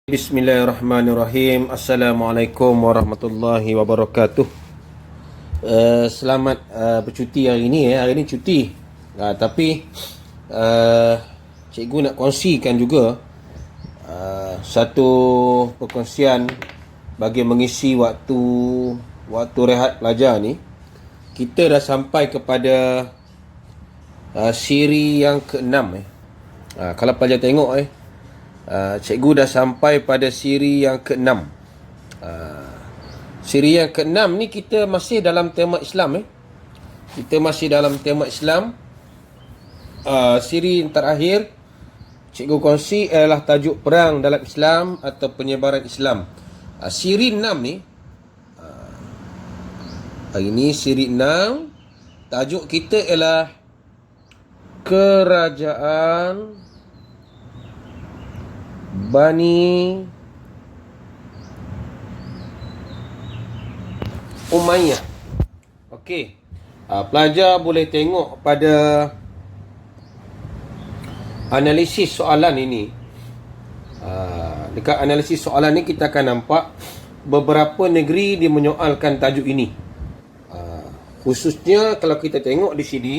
Bismillahirrahmanirrahim. Assalamualaikum warahmatullahi wabarakatuh. Selamat bercuti hari ini. Hari ini cuti. Tapi cikgu nak kongsikan juga satu perkongsian bagi mengisi waktu rehat pelajar ni. Kita dah sampai kepada siri yang ke-6. Kalau pelajar tengok cikgu dah sampai pada siri yang ke-6. Siri yang ke-6 ni kita masih dalam tema Islam. Kita masih dalam tema Islam. Siri yang terakhir cikgu kongsi adalah tajuk perang dalam Islam atau penyebaran Islam. Siri 6 ni hari ni siri 6, tajuk kita ialah Kerajaan Bani Umayyah. Okey. Pelajar boleh tengok pada analisis soalan ini. Dekat analisis soalan ni kita akan nampak beberapa negeri dia menyoalkan tajuk ini. Khususnya kalau kita tengok di sini,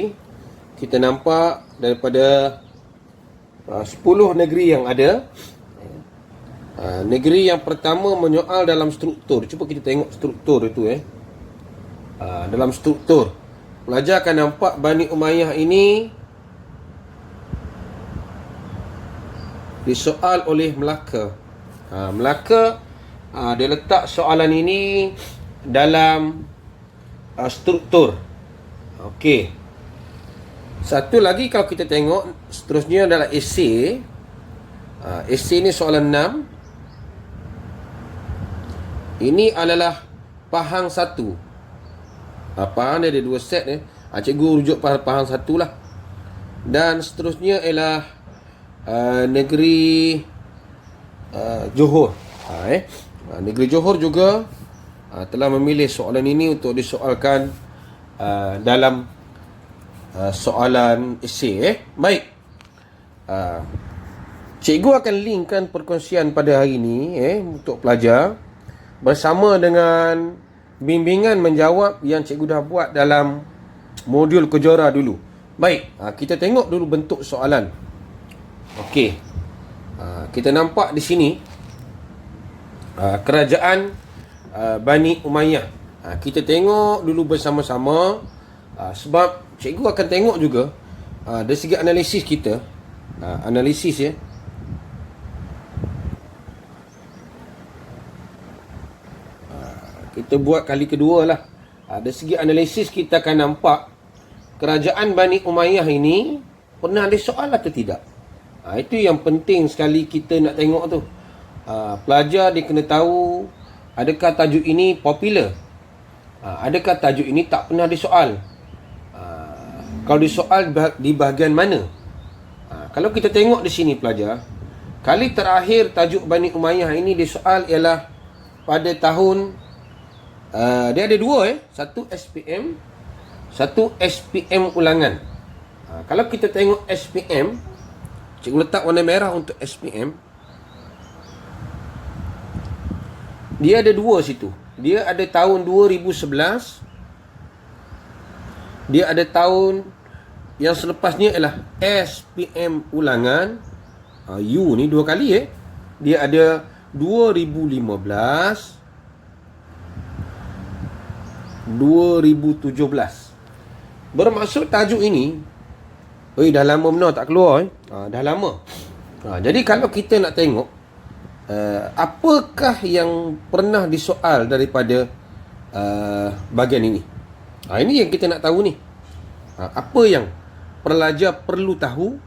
kita nampak daripada 10 negeri yang ada. Negeri yang pertama menyoal dalam struktur. Cuba kita tengok struktur itu. Dalam struktur, pelajar akan nampak Bani Umayyah ini disoal oleh Melaka. Melaka dia letak soalan ini dalam struktur. Okey. Satu lagi kalau kita tengok seterusnya adalah esei. Esei ni soalan 6. Ini adalah Pahang 1. Pahang dia ada 2 set ni. Cikgu rujuk Pahang 1 lah. Dan seterusnya ialah negeri Johor. Negeri Johor juga telah memilih soalan ini untuk disoalkan dalam soalan esei. Baik. Cikgu akan linkkan perkongsian pada hari ini untuk pelajar bersama dengan bimbingan menjawab yang cikgu dah buat dalam modul Kejora dulu. Baik, kita tengok dulu bentuk soalan. Okey. Kita nampak di sini kerajaan Bani Umayyah. Kita tengok dulu bersama-sama sebab cikgu akan tengok juga dari segi analisis kita. Analisis kita buat kali kedua lah. Dari segi analisis kita akan nampak kerajaan Bani Umayyah ini pernah ada soal atau tidak. Itu yang penting sekali kita nak tengok tu. Pelajar dia kena tahu adakah tajuk ini popular, adakah tajuk ini tak pernah disoal. Kalau disoal di bahagian mana. Kalau kita tengok di sini pelajar, kali terakhir tajuk Bani Umayyah ini disoal ialah pada tahun dia ada 2 satu SPM, satu SPM ulangan. Kalau kita tengok SPM, cikgu letak warna merah untuk SPM. Dia ada 2 situ. Dia ada tahun 2011. Dia ada tahun yang selepasnya ialah SPM ulangan. U ni 2 kali Dia ada 2015, 2017. Bermaksud tajuk ini dah lama benar tak keluar dah lama. Jadi kalau kita nak tengok apakah yang pernah disoal daripada bahagian ini. Ini yang kita nak tahu ni. Apa yang pelajar perlu tahu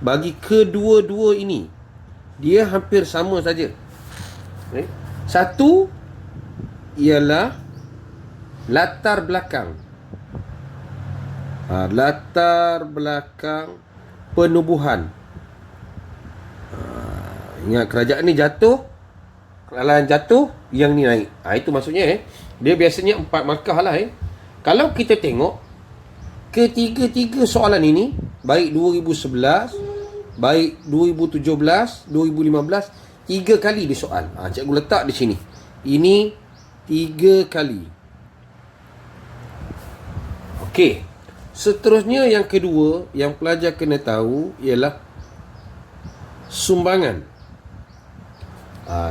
bagi kedua-dua ini. Dia hampir sama saja. Satu ialah latar belakang. Latar belakang penubuhan. Ingat kerajaan ni jatuh, kekalahan jatuh, yang ni naik. Itu maksudnya dia biasanya 4 markah lah. Kalau kita tengok ketiga-tiga soalan ini, baik 2011, baik 2017, 2015, 3 kali di soal. Cikgu letak di sini. Ini 3 kali. Okey. Seterusnya yang kedua yang pelajar kena tahu ialah sumbangan.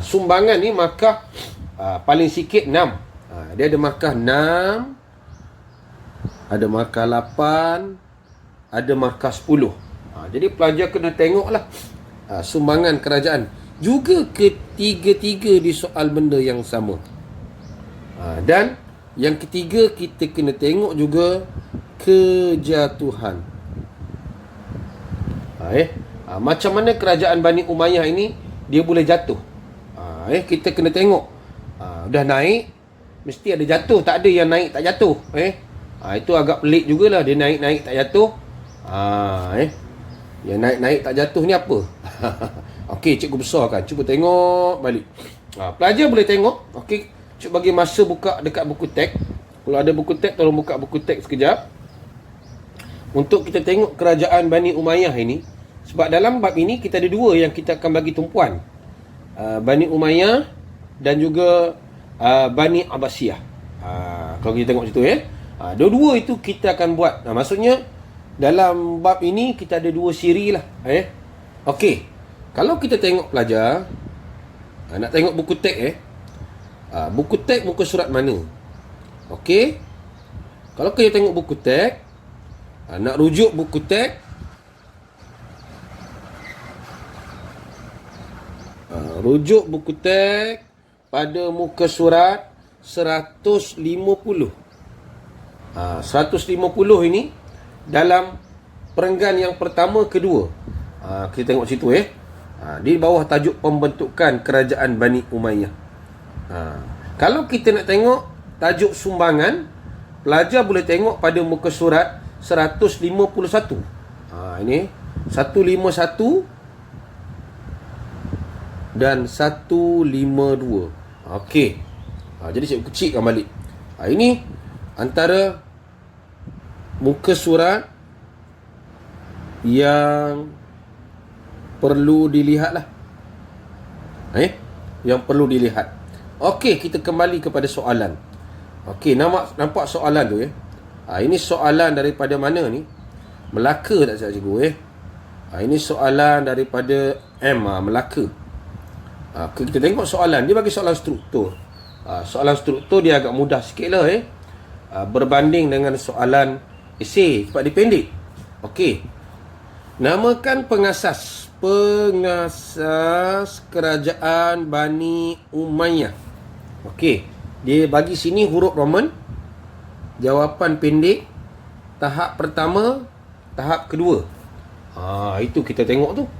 Sumbangan ni markah paling sikit 6. Dia ada markah 6, ada markah 8, ada markah 10. Jadi pelajar kena tengoklah sumbangan kerajaan. Juga ketiga-tiga di soal benda yang sama. Dan yang ketiga, kita kena tengok juga kejatuhan. Macam mana kerajaan Bani Umayyah ini dia boleh jatuh. Kita kena tengok. Dah naik, mesti ada jatuh. Tak ada yang naik tak jatuh. Itu agak pelik jugalah. Dia naik-naik tak jatuh. Yang naik-naik tak jatuh ni apa? Okey, cikgu besarkan. Cuba tengok balik. Pelajar boleh tengok. Okey, cikgu bagi masa buka dekat buku teks. Kalau ada buku teks, tolong buka buku teks sekejap. Untuk kita tengok kerajaan Bani Umayyah ini. Sebab dalam bab ini kita ada dua yang kita akan bagi tumpuan. Bani Umayyah dan juga Bani Abbasiyah. Kalau kita tengok situ dua-dua itu kita akan buat. Maksudnya dalam bab ini kita ada dua siri lah. Okey. Kalau kita tengok pelajar, nak tengok buku teks buku teks muka surat mana? Okey. Kalau kita tengok buku teks, nak rujuk buku teks, rujuk buku teks pada muka surat 150. 150 ini dalam perenggan yang pertama kedua. Kita tengok situ di bawah tajuk pembentukan kerajaan Bani Umayyah. Kalau kita nak tengok tajuk sumbangan, pelajar boleh tengok pada muka surat 151. Ini 151 dan 152. Okey. Jadi cikgu kecilkan balik. Ini antara muka surat yang perlu dilihat lah. Yang perlu dilihat. Okey, kita kembali kepada soalan. Okey, nampak soalan tu ini soalan daripada mana ni? Melaka tak silap cikgu ini soalan daripada Melaka. Kita tengok soalan. Dia bagi soalan struktur. Soalan struktur dia agak mudah sikit lah berbanding dengan soalan esei sebab dia pendek. Okey. Namakan pengasas kerajaan Bani Umayyah. Okey. Dia bagi sini huruf Roman. Jawapan pendek. Tahap pertama, tahap kedua. Itu kita tengok tu.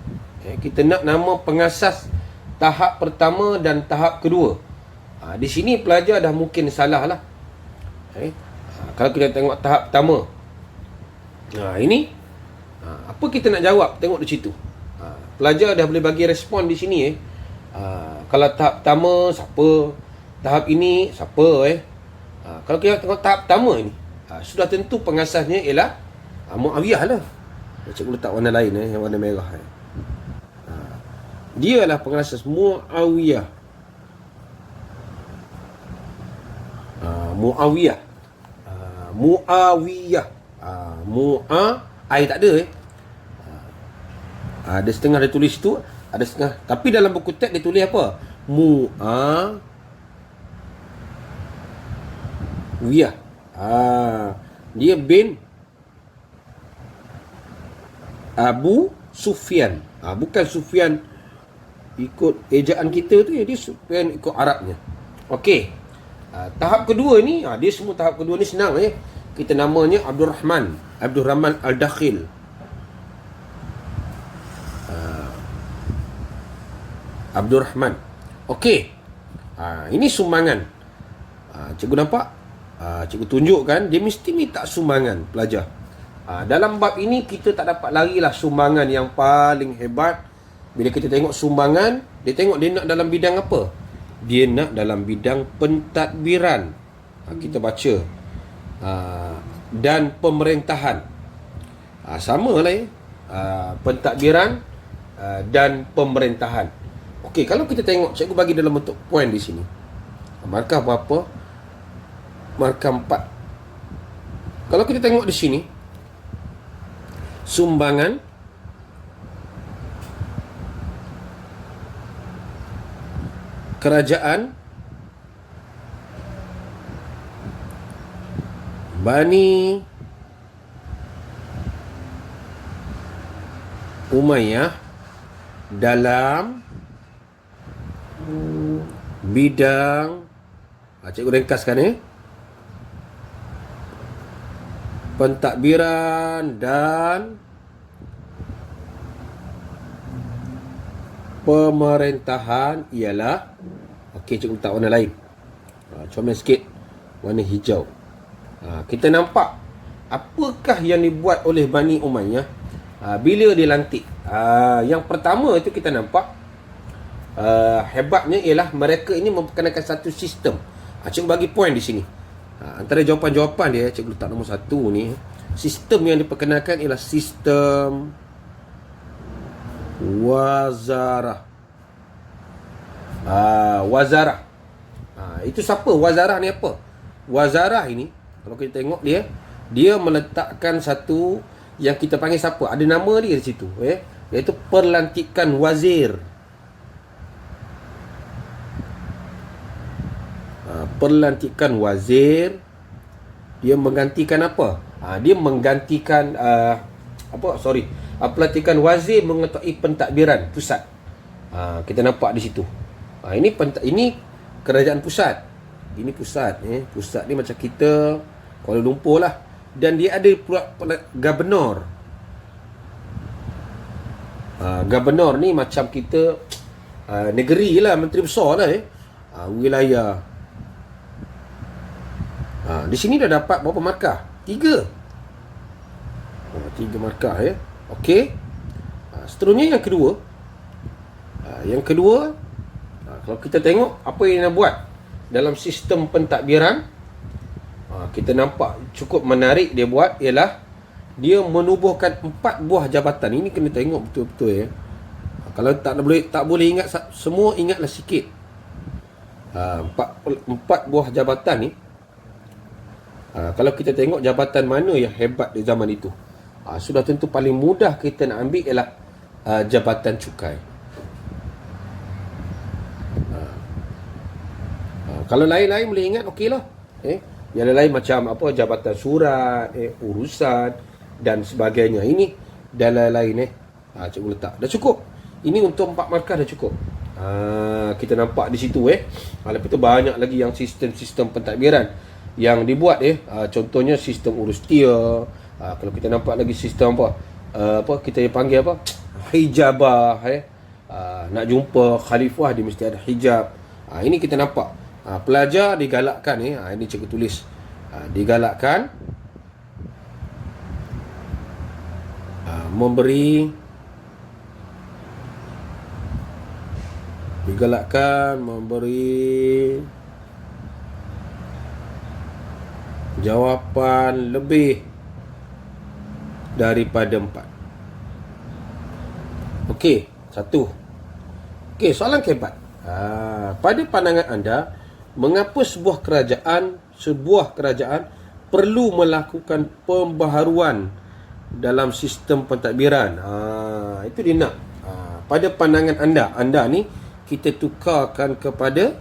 Kita nak nama pengasas tahap pertama dan tahap kedua. Di sini pelajar dah mungkin salah lah. Kalau kita tengok tahap pertama, ini apa kita nak jawab? Tengok di situ. Pelajar dah boleh bagi respon di sini. Kalau tahap pertama, siapa? Tahap ini, siapa? Kalau kita tengok tahap pertama ini, sudah tentu pengasasnya ialah Muawiyah lah. Cikgu letak warna lain yang warna merah. Dia adalah pengasas Muawiyah. Muawiyah. Muawiyah. Tak ada ada setengah dia tulis tu, ada setengah. Tapi dalam buku teks dia tulis apa? Muawiyah. Dia bin Abu Sufyan. Bukan Sufyan ikut ejaan kita tu, dia Sufyan ikut Arabnya. Okey. Tahap kedua ni, dia semua tahap kedua ni senang Kita namanya Abdul Rahman Al-Dakhil. Abdul Rahman. Okey. Ini sumbangan. Cikgu nampak? Cikgu tunjukkan dia mesti minta sumbangan pelajar. Dalam bab ini kita tak dapat larilah sumbangan yang paling hebat. Bila kita tengok sumbangan, dia tengok dia nak dalam bidang apa? Dia nak dalam bidang pentadbiran. Kita baca. Dan pemerintahan. Sama lah pentadbiran dan pemerintahan. Okey, kalau kita tengok, cikgu bagi dalam bentuk poin di sini. Markah berapa? Markah 4. Kalau kita tengok di sini, sumbangan kerajaan Bani Umayyah dalam bidang, cikgu ringkaskan pentadbiran dan pemerintahan ialah, okey, cikgu letak warna lain, comel sikit, warna hijau. Kita nampak apakah yang dibuat oleh Bani Umayyah bila dilantik. Yang pertama itu kita nampak hebatnya ialah mereka ini memperkenalkan satu sistem. Cikgu bagi poin di sini. Antara jawapan-jawapan dia, cikgu letak nombor 1 ni, sistem yang diperkenalkan ialah sistem wazarah. Wazarah. Itu siapa? Wazarah ni apa? Wazarah ini, kalau kita tengok dia meletakkan satu yang kita panggil siapa? Ada nama dia di situ, iaitu perlantikan wazir. Perlantikan wazir, dia menggantikan apa? Dia menggantikan pelantikan wazir mengetuai pentadbiran pusat. Kita nampak di situ. Ini kerajaan pusat. Ini pusat, pusat ni macam kita Kuala Lumpur lah. Dan dia ada pula gubernur. Gubernur ni macam kita negeri lah, menteri besar lah, wilayah. Di sini dah dapat berapa markah? 3. 3 markah, okey. Seterusnya yang kedua. Kalau kita tengok apa yang dia buat dalam sistem pentadbiran, kita nampak cukup menarik dia buat ialah dia menubuhkan 4 buah jabatan. Ini kena tengok betul-betul, Kalau tak boleh ingat semua, ingatlah sikit. 4 buah jabatan ni. Kalau kita tengok jabatan mana yang hebat di zaman itu, sudah tentu paling mudah kita nak ambil ialah jabatan cukai. Kalau lain-lain boleh ingat, okey lah. Yang lain macam apa, jabatan surat, urusan dan sebagainya. Ini dan lain-lain, cikgu letak. Dah cukup. Ini untuk 4 markah dah cukup. Kita nampak di situ, lepas tu banyak lagi yang sistem-sistem pentadbiran yang dibuat, contohnya sistem urus tia. Kalau kita nampak lagi sistem apa kita panggil apa, hijabah, nak jumpa khalifah dia mesti ada hijab. Ini kita nampak pelajar digalakkan, ini cikgu tulis, digalakkan memberi jawapan lebih daripada 4. Okey, 1. Okey, soalan keempat. Pada pandangan anda, mengapa sebuah kerajaan perlu melakukan pembaharuan dalam sistem pentadbiran? Itu dia nak. Pada pandangan anda ni kita tukarkan kepada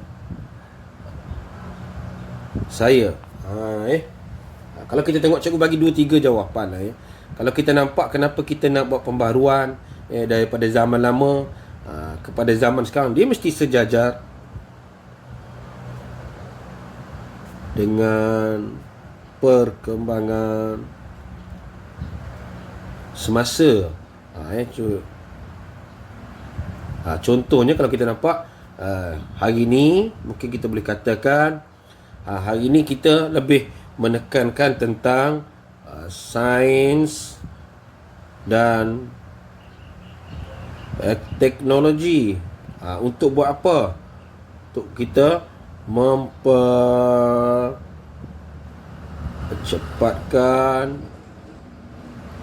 saya. Kalau kita tengok, cikgu bagi 2-3 jawapan lah, Kalau kita nampak kenapa kita nak buat pembaharuan daripada zaman lama kepada zaman sekarang, dia mesti sejajar dengan perkembangan semasa. Contohnya kalau kita nampak hari ni, mungkin kita boleh katakan hari ni kita lebih menekankan tentang sains dan teknologi. Untuk buat apa? Untuk kita mempercepatkan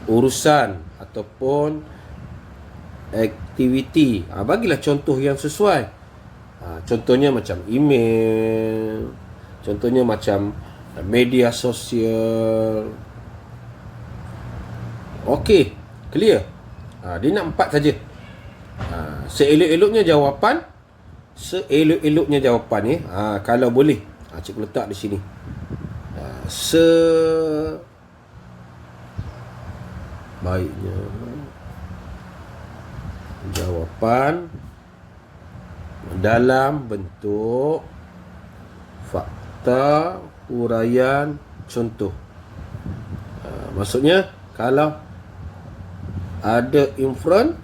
urusan ataupun aktiviti. Bagilah contoh yang sesuai. Contohnya macam email, contohnya macam media sosial. Okey, clear. Dia nak 4 saja. Seelok-eloknya jawapan, kalau boleh, cikgu letak di sini. Baiknya jawapan dalam bentuk fakta, huraian, contoh. Maksudnya kalau ada inference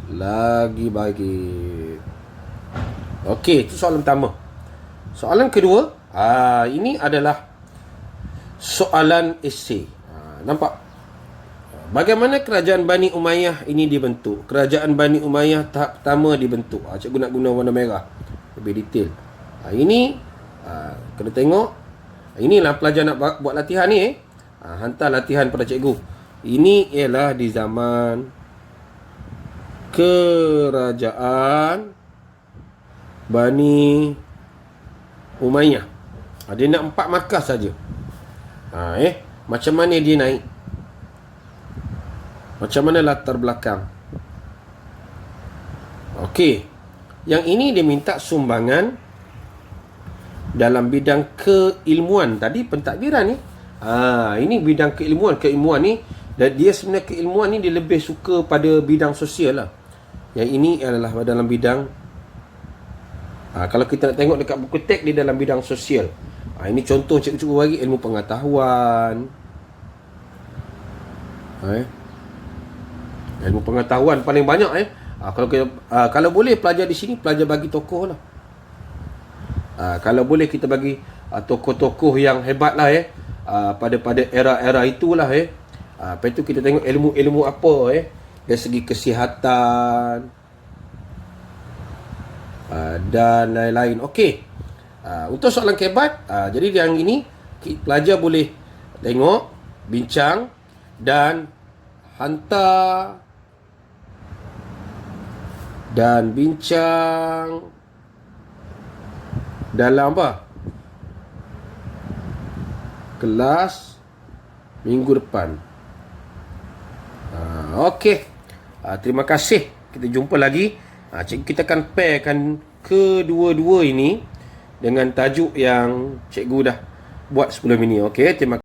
lagi baik. Okey, itu soalan pertama. Soalan kedua, ini adalah soalan esei. Nampak? Bagaimana kerajaan Bani Umayyah ini dibentuk? Kerajaan Bani Umayyah tahap pertama dibentuk. Cikgu nak guna warna merah lebih detail. Ini kena tengok. Inilah pelajar nak buat latihan ni. Hantar latihan pada cikgu. Ini ialah di zaman kerajaan Bani Umayyah. Dia nak 4 markah saja. Macam mana dia naik? Macam mana latar belakang? Okey. Yang ini dia minta sumbangan dalam bidang keilmuan. Tadi pentadbiran ni. Ini bidang keilmuan. Keilmuan ni, dan dia sebenarnya keilmuan ni dia lebih suka pada bidang sosial lah. Yang ini adalah dalam bidang kalau kita nak tengok dekat buku teks, dia dalam bidang sosial. Ini contoh cikgu bagi ilmu pengetahuan. Ilmu pengetahuan paling banyak kalau boleh pelajar di sini, pelajar bagi tokoh lah. Kalau boleh kita bagi tokoh-tokoh yang hebat lah pada era-era itulah lepas itu kita tengok ilmu-ilmu apa dari segi kesihatan dan lain-lain. Okey. Untuk soalan kebat, jadi yang ini pelajar boleh tengok, bincang dan hantar dan bincang dalam kelas minggu depan. Okey. Terima kasih. Kita jumpa lagi. Kita akan pairkan kedua-dua ini dengan tajuk yang cikgu dah buat sebelum ini. Okey, terima kasih.